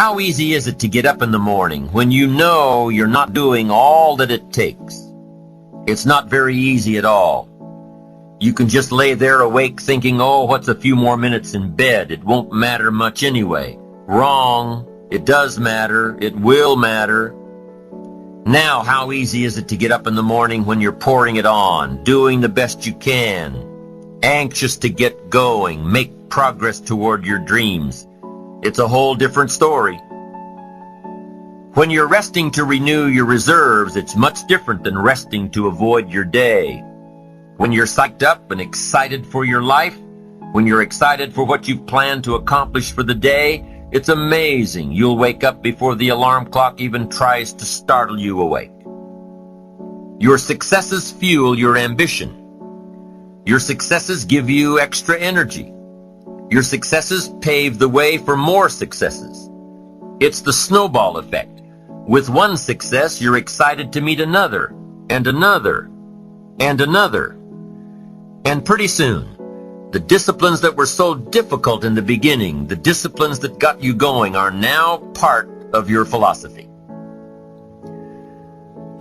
How easy is it to get up in the morning when you know you're not doing all that it takes? It's not very easy at all. You can just lay there awake thinking, oh, what's a few more minutes in bed? It won't matter much anyway. Wrong. It does matter. It will matter. Now, how easy is it to get up in the morning when you're pouring it on, doing the best you can, anxious to get going, make progress toward your dreams? It's a whole different story. When you're resting to renew your reserves, it's much different than resting to avoid your day. When you're psyched up and excited for your life, when you're excited for what you've planned to accomplish for the day, it's amazing you'll wake up before the alarm clock even tries to startle you awake. Your successes fuel your ambition. Your successes give you extra energy. Your successes pave the way for more successes. It's the snowball effect. With one success, you're excited to meet another, and another, and another. And pretty soon, the disciplines that were so difficult in the beginning, the disciplines that got you going, are now part of your philosophy.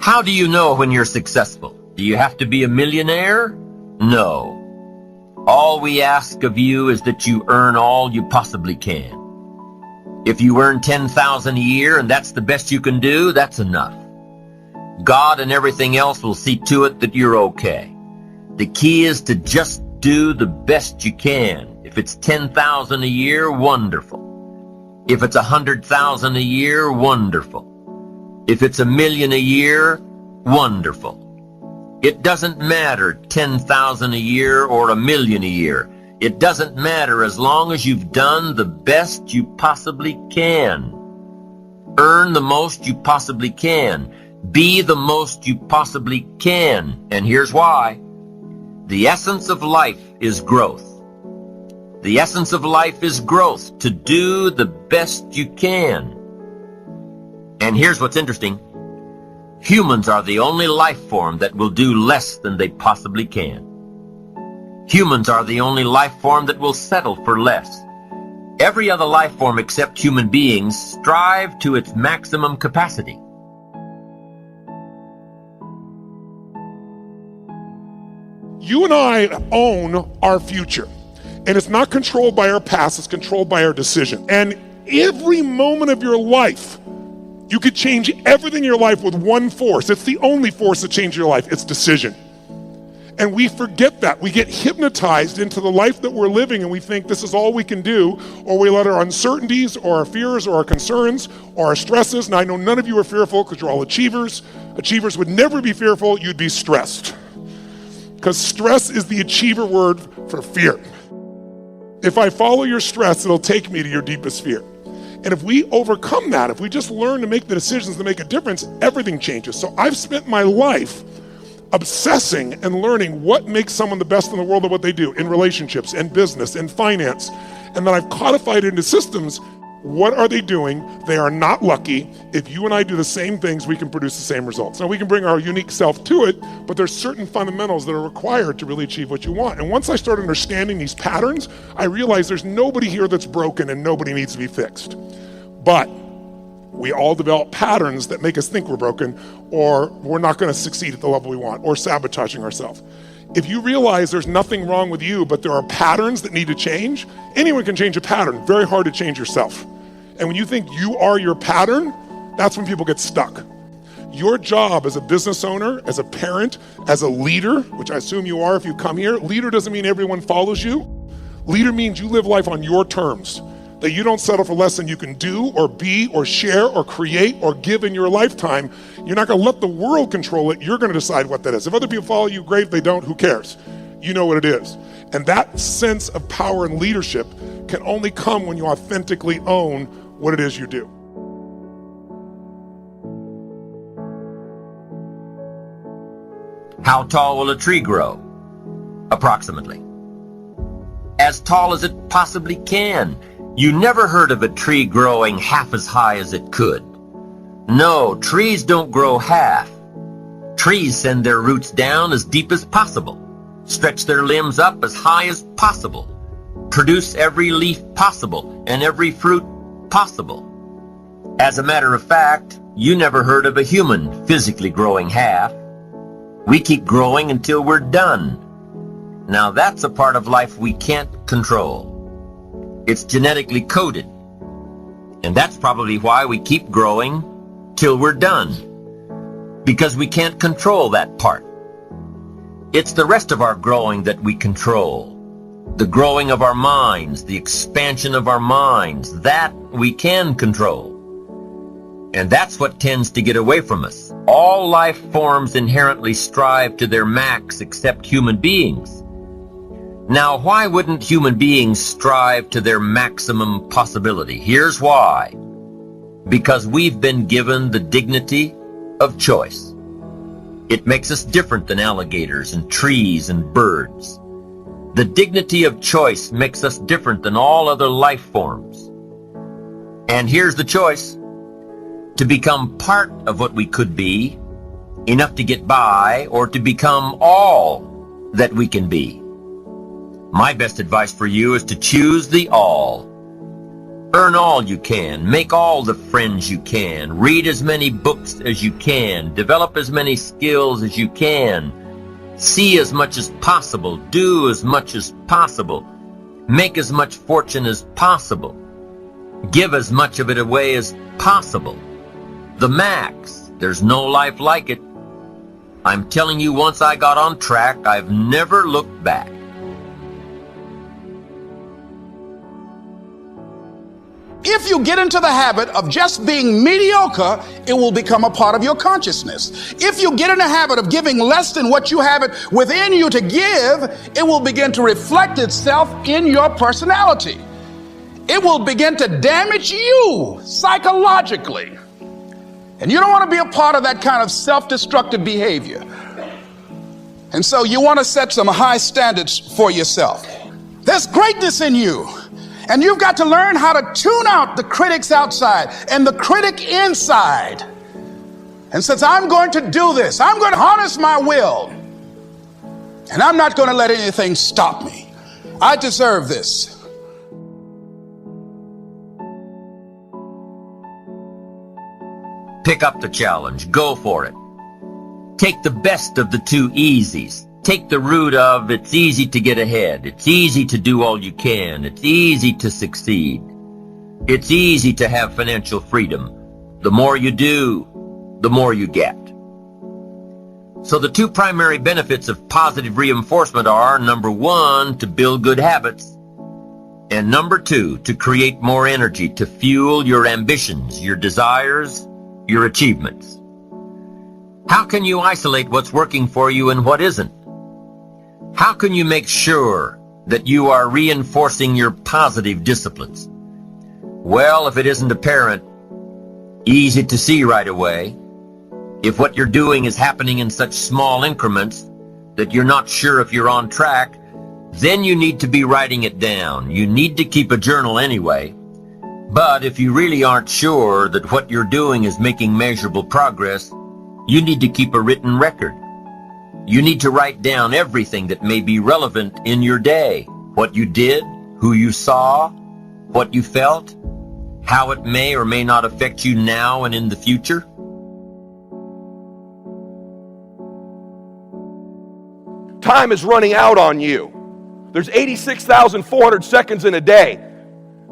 How do you know when you're successful? Do you have to be a millionaire? No. All we ask of you is that you earn all you possibly can. If you earn $10,000 a year and that's the best you can do, that's enough. God and everything else will see to it that you're okay. The key is to just do the best you can. If it's $10,000 a year, wonderful. If it's $100,000 a year, wonderful. If it's $1 million a year, wonderful. It doesn't matter $10,000 a year or $1 million a year. It doesn't matter as long as you've done the best you possibly can. Earn the most you possibly can. Be the most you possibly can. And here's why. The essence of life is growth. The essence of life is growth, to do the best you can. And here's what's interesting. Humans are the only life form that will do less than they possibly can. Humans are the only life form that will settle for less. Every other life form except human beings strive to its maximum capacity. You and I own our future, and it's not controlled by our past, it's controlled by our decision. And every moment of your life, you could change everything in your life with one force. It's the only force that changes your life. It's decision. And we forget that. We get hypnotized into the life that we're living, and we think this is all we can do, or we let our uncertainties or our fears or our concerns or our stresses, and I know none of you are fearful because you're all achievers. Achievers would never be fearful, you'd be stressed. Because stress is the achiever word for fear. If I follow your stress, it'll take me to your deepest fear. And if we overcome that, if we just learn to make the decisions that make a difference, everything changes. So I've spent my life obsessing and learning what makes someone the best in the world at what they do, in relationships, in business, in finance. And then I've codified it into systems. What are they doing? They are not lucky. If you and I do the same things, we can produce the same results. Now, we can bring our unique self to it, but there's certain fundamentals that are required to really achieve what you want. And once I started understanding these patterns, I realized there's nobody here that's broken and nobody needs to be fixed. But we all develop patterns that make us think we're broken, or we're not going to succeed at the level we want, or sabotaging ourselves. If you realize there's nothing wrong with you, but there are patterns that need to change, anyone can change a pattern. Very hard to change yourself. And when you think you are your pattern, that's when people get stuck. Your job as a business owner, as a parent, as a leader, which I assume you are if you come here, leader doesn't mean everyone follows you. Leader means you live life on your terms, that you don't settle for less than you can do or be or share or create or give in your lifetime. You're not going to let the world control it. You're going to decide what that is. If other people follow you, great. If they don't, who cares? You know what it is. And that sense of power and leadership can only come when you authentically own what it is you do. How tall will a tree grow? Approximately. As tall as it possibly can. You never heard of a tree growing half as high as it could. No, trees don't grow half. Trees send their roots down as deep as possible, stretch their limbs up as high as possible, produce every leaf possible and every fruit possible. As a matter of fact, you never heard of a human physically growing half. We keep growing until we're done. Now that's a part of life we can't control. It's genetically coded. And that's probably why we keep growing till we're done. Because we can't control that part. It's the rest of our growing that we control. The growing of our minds, the expansion of our minds, that we can control. And that's what tends to get away from us. All life forms inherently strive to their max except human beings. Now, why wouldn't human beings strive to their maximum possibility? Here's why. Because we've been given the dignity of choice. It makes us different than alligators and trees and birds. The dignity of choice makes us different than all other life forms. And here's the choice. To become part of what we could be, enough to get by, or to become all that we can be. My best advice for you is to choose the all. Earn all you can, make all the friends you can, read as many books as you can, develop as many skills as you can, see as much as possible, do as much as possible, make as much fortune as possible, give as much of it away as possible. The max. There's no life like it. I'm telling you, once I got on track, I've never looked back. If you get into the habit of just being mediocre, it will become a part of your consciousness. If you get in the habit of giving less than what you have it within you to give, it will begin to reflect itself in your personality. It will begin to damage you psychologically. And you don't want to be a part of that kind of self-destructive behavior. And so you want to set some high standards for yourself. There's greatness in you. And you've got to learn how to tune out the critics outside and the critic inside. And since I'm going to do this, I'm going to harness my will. And I'm not going to let anything stop me. I deserve this. Pick up the challenge. Go for it. Take the best of the two easies. Take the route of it's easy to get ahead. It's easy to do all you can. It's easy to succeed. It's easy to have financial freedom. The more you do, the more you get. So the two primary benefits of positive reinforcement are, number one, to build good habits, and number two, to create more energy to fuel your ambitions, your desires, your achievements. How can you isolate what's working for you and what isn't? How can you make sure that you are reinforcing your positive disciplines? Well, if it isn't apparent, easy to see right away, if what you're doing is happening in such small increments that you're not sure if you're on track, then you need to be writing it down. You need to keep a journal anyway. But if you really aren't sure that what you're doing is making measurable progress, you need to keep a written record. You need to write down everything that may be relevant in your day. What you did, who you saw, what you felt, how it may or may not affect you now and in the future. Time is running out on you. There's 86,400 seconds in a day.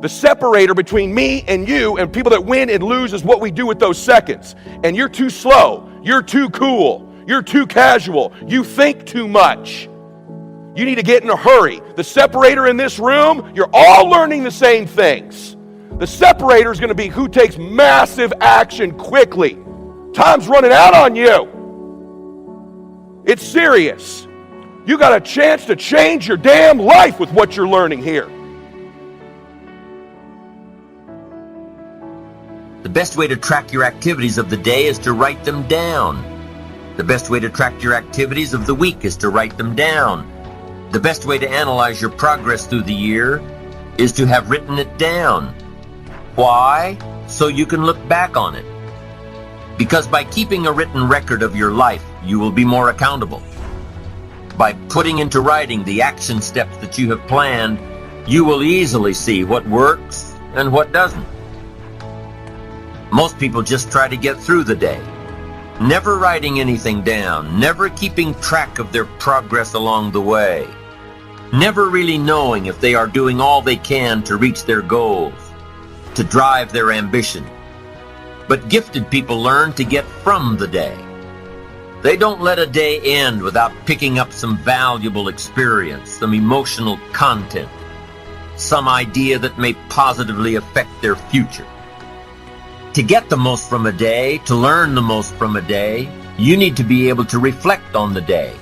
The separator between me and you and people that win and lose is what we do with those seconds. And you're too slow. You're too cool. You're too casual. You think too much. You need to get in a hurry. The separator in this room, you're all learning the same things. The separator is going to be who takes massive action quickly. Time's running out on you. It's serious. You got a chance to change your damn life with what you're learning here. The best way to track your activities of the day is to write them down. The best way to track your activities of the week is to write them down. The best way to analyze your progress through the year is to have written it down. Why? So you can look back on it. Because by keeping a written record of your life, you will be more accountable. By putting into writing the action steps that you have planned, you will easily see what works and what doesn't. Most people just try to get through the day, never writing anything down, never keeping track of their progress along the way, never really knowing if they are doing all they can to reach their goals, to drive their ambition. But gifted people learn to get from the day. They don't let a day end without picking up some valuable experience, some emotional content, some idea that may positively affect their future. To get the most from a day, to learn the most from a day, you need to be able to reflect on the day,